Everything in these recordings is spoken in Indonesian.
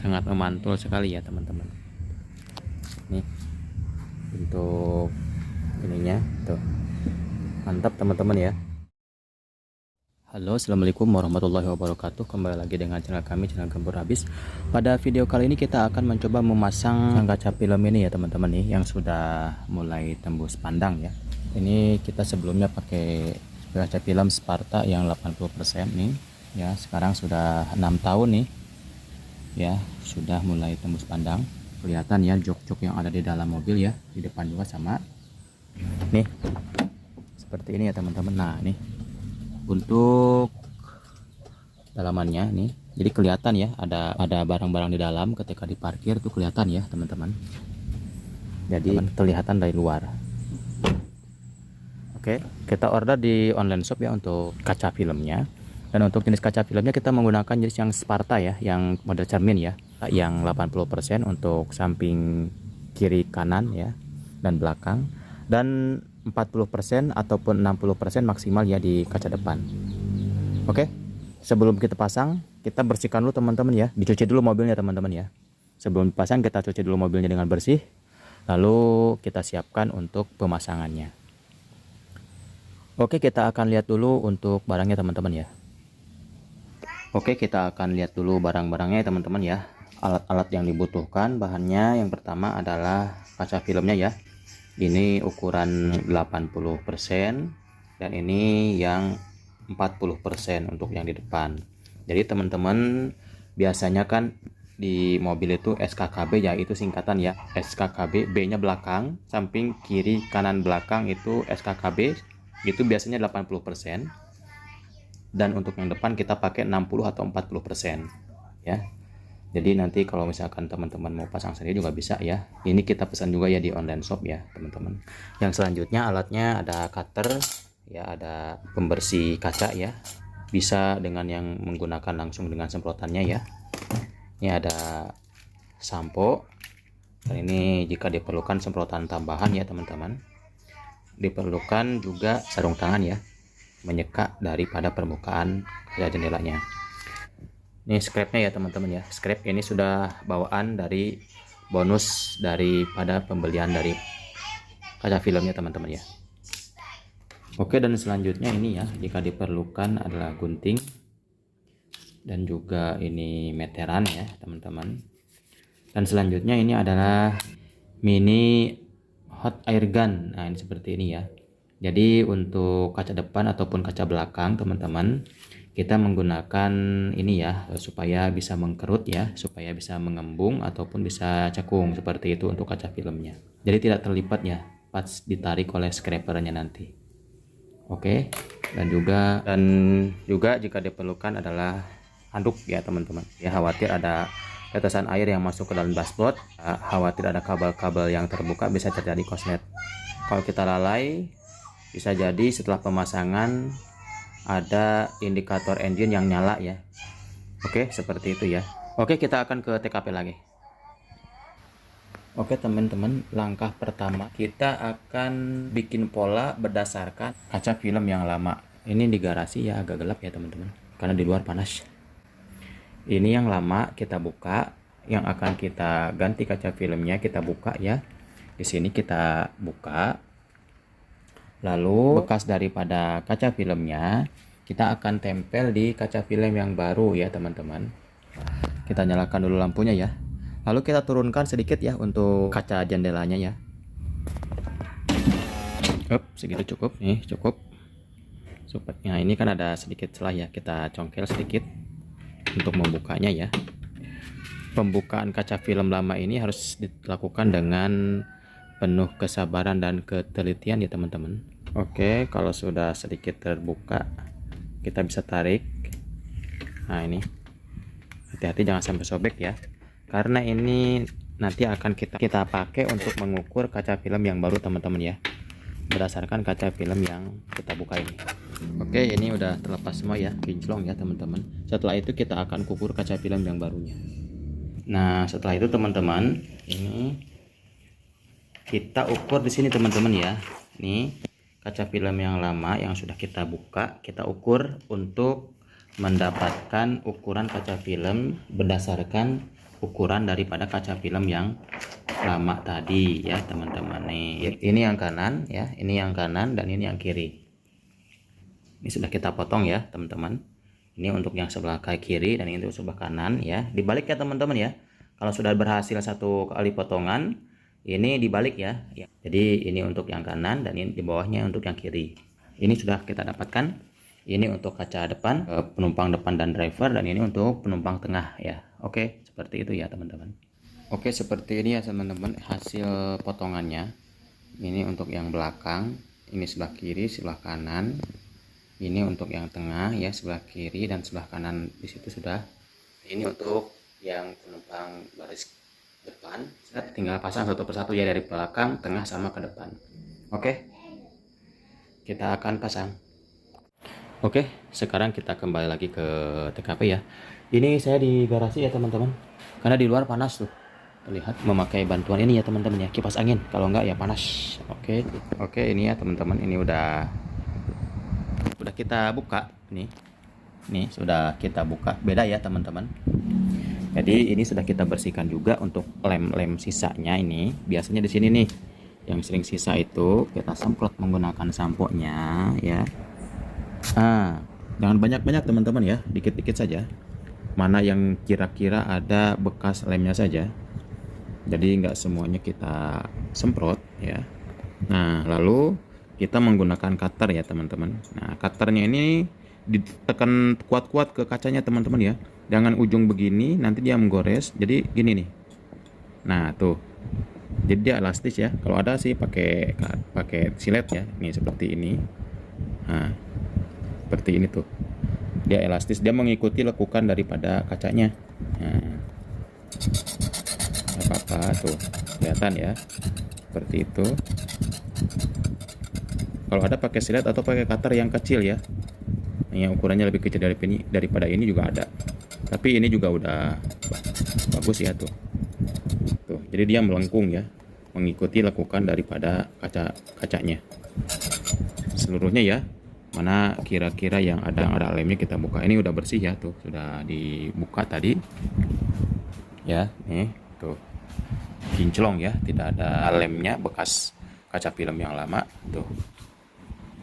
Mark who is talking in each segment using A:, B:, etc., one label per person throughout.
A: sangat memantul sekali ya teman-teman. Nih untuk ininya tuh, mantap teman-teman ya. Halo, assalamualaikum warahmatullahi wabarakatuh. Kembali lagi dengan channel kami, channel Gembur Habis. Pada video kali ini kita akan mencoba memasang kaca film ini ya teman-teman nih, yang sudah mulai tembus pandang ya. Ini kita sebelumnya pakai kaca film Sparta yang 80% nih ya. Sekarang sudah 6 tahun nih ya, sudah mulai tembus pandang. Kelihatan ya jok-jok yang ada di dalam mobil ya, di depan juga sama nih, seperti ini ya teman-teman. Nah nih untuk dalamannya nih, jadi kelihatan ya ada barang-barang di dalam. Ketika diparkir tuh kelihatan ya teman-teman, jadi kelihatan dari luar. Oke, kita order di online shop ya untuk kaca filmnya. Dan untuk jenis kaca filmnya kita menggunakan jenis yang Sparta ya, yang model cermin ya, yang 80% untuk samping kiri kanan ya dan belakang, dan 40% ataupun 60% maksimal ya di kaca depan. Oke, sebelum kita pasang kita bersihkan dulu teman-teman ya, dicuci dulu mobilnya teman-teman ya. Sebelum dipasang kita cuci dulu mobilnya dengan bersih, lalu kita siapkan untuk pemasangannya. Oke, kita akan lihat dulu untuk barangnya teman-teman ya. Oke, kita akan lihat dulu barang-barangnya teman-teman ya. Alat-alat yang dibutuhkan, bahannya yang pertama adalah kaca filmnya ya. Ini ukuran 80% dan ini yang 40% untuk yang di depan. Jadi teman-teman biasanya kan di mobil itu SKKB ya, itu singkatan ya, SKKB, B nya belakang, samping kiri kanan belakang itu SKKB, itu biasanya 80%. Dan untuk yang depan kita pakai 60 atau 40% ya. Jadi nanti kalau misalkan teman-teman mau pasang sendiri juga bisa ya. Ini kita pesan juga ya di online shop ya teman-teman. Yang selanjutnya alatnya ada cutter ya, ada pembersih kaca ya. Bisa dengan yang menggunakan langsung dengan semprotannya ya. Ini ada sampo. Dan ini jika diperlukan semprotan tambahan ya teman-teman. Diperlukan juga sarung tangan ya, menyeka daripada permukaan kaca jendelanya. Ini scrapnya ya teman-teman ya. Scrap ini sudah bawaan dari bonus daripada pembelian dari kaca filmnya teman-teman ya. Oke, dan selanjutnya ini ya, jika diperlukan adalah gunting dan juga ini meteran ya teman-teman. Dan selanjutnya ini adalah mini hot air gun. Nah ini seperti ini ya. Jadi untuk kaca depan ataupun kaca belakang teman-teman, kita menggunakan ini ya supaya bisa mengkerut ya, supaya bisa mengembung ataupun bisa cekung seperti itu untuk kaca filmnya. Jadi tidak terlipat ya pas ditarik oleh scrapernya nanti. Oke, dan juga jika diperlukan adalah handuk ya teman-teman. Ya, khawatir ada tetesan air yang masuk ke dalam dashboard, khawatir ada kabel-kabel yang terbuka, bisa terjadi korslet. Kalau kita lalai, bisa jadi setelah pemasangan ada indikator engine yang nyala ya. Oke, seperti itu ya. Oke, kita akan ke TKP lagi. Oke teman-teman, langkah pertama kita akan bikin pola berdasarkan kaca film yang lama. Ini di garasi ya, agak gelap ya teman-teman, karena di luar panas. Ini yang lama kita buka, yang akan kita ganti kaca filmnya kita buka ya. Di sini kita buka. Lalu bekas daripada kaca filmnya kita akan tempel di kaca film yang baru ya teman-teman. Kita nyalakan dulu lampunya ya. Lalu kita turunkan sedikit ya untuk kaca jendelanya ya. Segitu cukup nih, cukup. Nah ini kan ada sedikit celah ya, kita congkel sedikit untuk membukanya ya. Pembukaan kaca film lama ini harus dilakukan dengan penuh kesabaran dan ketelitian ya teman-teman. Oke, kalau sudah sedikit terbuka kita bisa tarik. Nah ini hati-hati jangan sampai sobek ya, karena ini nanti akan kita pakai untuk mengukur kaca film yang baru teman-teman ya, berdasarkan kaca film yang kita buka ini. Oke, ini udah terlepas semua ya, kinclong ya teman-teman. Setelah itu kita akan ukur kaca film yang barunya. Nah setelah itu teman-teman, ini kita ukur di sini teman-teman ya. Ini kaca film yang lama yang sudah kita buka, kita ukur untuk mendapatkan ukuran kaca film berdasarkan ukuran daripada kaca film yang lama tadi ya teman-teman. Nih ini yang kanan ya, ini yang kanan dan ini yang kiri. Ini sudah kita potong ya teman-teman. Ini untuk yang sebelah kiri dan ini untuk sebelah kanan ya. Dibalik ya teman-teman ya. Kalau sudah berhasil satu kali potongan, ini dibalik ya. Jadi ini untuk yang kanan dan ini di bawahnya untuk yang kiri. Ini sudah kita dapatkan. Ini untuk kaca depan, penumpang depan dan driver, dan ini untuk penumpang tengah ya. Oke, seperti itu ya teman-teman. Oke, seperti ini ya teman-teman hasil potongannya. Ini untuk yang belakang, ini sebelah kiri, sebelah kanan. Ini untuk yang tengah ya, sebelah kiri dan sebelah kanan di situ sudah. Ini untuk yang penumpang baris depan. Tinggal pasang satu persatu ya, dari belakang, tengah sama ke depan. Oke. Kita akan pasang. Oke, sekarang kita kembali lagi ke TKP ya. Ini saya di garasi ya teman-teman. Karena di luar panas tuh. Terlihat memakai bantuan ini ya teman-teman ya, kipas angin. Kalau enggak ya panas. Oke, ini ya teman-teman, ini udah kita buka nih. Nih sudah kita buka. Beda ya teman-teman. Jadi ini sudah kita bersihkan juga untuk lem-lem sisanya ini. Biasanya di sini nih yang sering sisa itu kita semprot menggunakan sampo-nya ya. Jangan banyak-banyak teman-teman ya, dikit-dikit saja. Mana yang kira-kira ada bekas lemnya saja. Jadi nggak semuanya kita semprot ya. Nah, lalu kita menggunakan cutter ya teman-teman. Nah, cutternya ini ditekan kuat-kuat ke kacanya teman-teman ya. Jangan ujung begini, nanti dia menggores. Jadi gini nih. Nah, tuh. Jadi dia elastis ya. Kalau ada sih pakai silet ya. Nih seperti ini. Nah, seperti ini tuh, dia elastis, dia mengikuti lekukan daripada kacanya. Nah, apa-apa tuh kelihatan ya, seperti itu. Kalau ada pakai silet atau pakai cutter yang kecil ya, yang ukurannya lebih kecil daripada ini juga ada, tapi ini juga udah bagus ya tuh. Jadi dia melengkung ya, mengikuti lekukan daripada kacanya seluruhnya ya. Mana kira-kira yang ada lemnya kita buka. Ini udah bersih ya tuh, sudah dibuka tadi ya. Nih tuh kinclong ya, tidak ada lemnya, bekas kaca film yang lama tuh,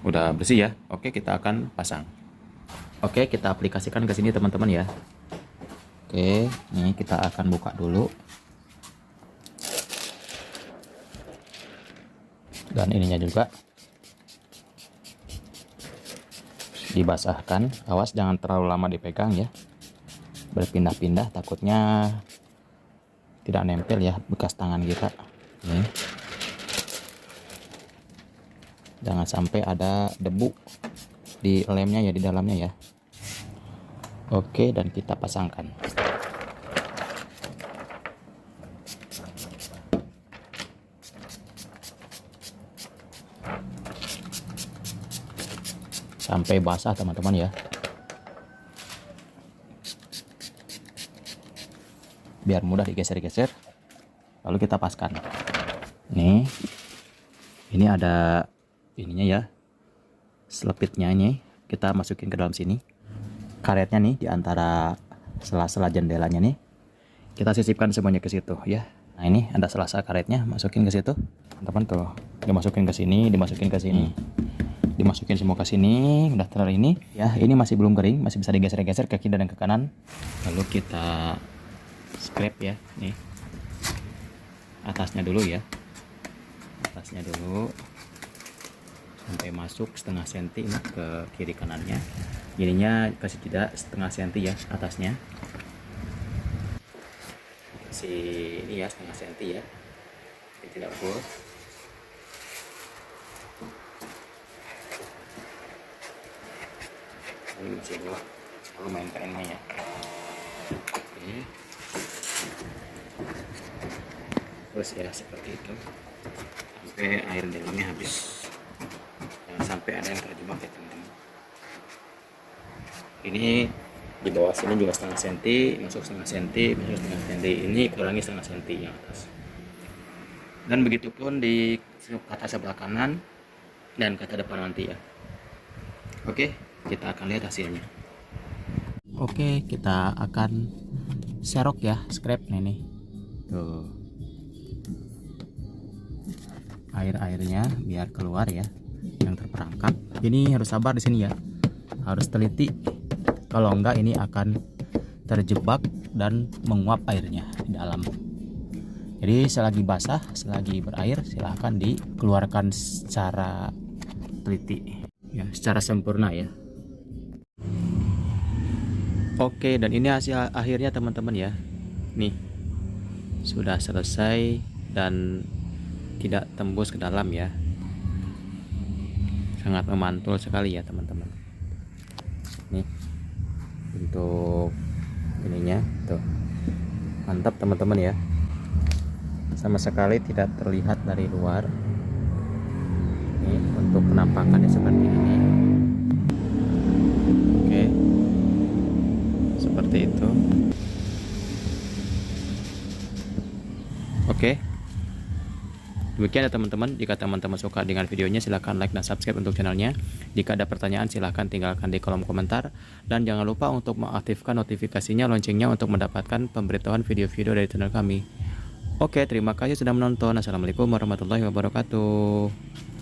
A: udah bersih ya. Oke, kita akan pasang. Oke, kita aplikasikan ke sini teman-teman ya. Oke, nih kita akan buka dulu dan ininya juga dibasahkan. Awas jangan terlalu lama dipegang ya, berpindah-pindah takutnya tidak nempel ya bekas tangan kita. Nih, jangan sampai ada debu di lemnya ya, di dalamnya ya. Oke, dan kita pasangkan. Sampai basah teman-teman ya, biar mudah digeser-geser. Lalu kita paskan. Nih, ini ada ininya ya, selepitnya. Ini kita masukin ke dalam sini. Karetnya nih di antara sela-sela jendelanya nih, kita sisipkan semuanya ke situ ya. Nah, ini ada sela-sela karetnya, masukin ke situ teman-teman tuh, dimasukin ke sini, dimasukin ke sini. Dimasukin semua ke sini, udah terlalu ini ya. Ini masih belum kering, masih bisa digeser-geser ke kiri dan ke kanan. Lalu kita scrape ya, nih atasnya dulu ya, atasnya dulu sampai masuk setengah senti ini ke kiri kanannya. Ininya kasih tidak setengah senti ya atasnya, kasih ini ya setengah senti ya, ini tidak full. Ini masih belum, lalu main kainnya ya. Oke, terus ya seperti itu sampai air dalamnya habis, jangan sampai ada yang terjebak ya teman-teman. Ini di bawah sini juga setengah senti, masuk setengah senti, masuk setengah senti, ini kurangi setengah senti yang atas. Dan begitupun di kaca sebelah kanan dan kaca depan nanti ya. Oke, kita akan lihat hasilnya. Oke, kita akan serok ya, scrap nih. Tuh. Air-airnya biar keluar ya yang terperangkap. Ini harus sabar di sini ya. Harus teliti. Kalau enggak ini akan terjebak dan menguap airnya di dalam. Jadi selagi basah, selagi berair, silahkan dikeluarkan secara teliti ya, secara sempurna ya. Oke, dan ini hasil akhirnya teman-teman ya. Nih, sudah selesai dan tidak tembus ke dalam ya. Sangat memantul sekali ya teman-teman. Nih, untuk ininya tuh. Mantap teman-teman ya. Sama sekali tidak terlihat dari luar. Nih, untuk penampakannya seperti ini. Oke. Seperti itu. Oke. Demikian ya teman-teman. Jika teman-teman suka dengan videonya, silahkan like dan subscribe untuk channelnya. Jika ada pertanyaan, silahkan tinggalkan di kolom komentar. Dan jangan lupa untuk mengaktifkan notifikasinya, loncengnya untuk mendapatkan pemberitahuan video-video dari channel kami. Oke, terima kasih sudah menonton. Assalamualaikum warahmatullahi wabarakatuh.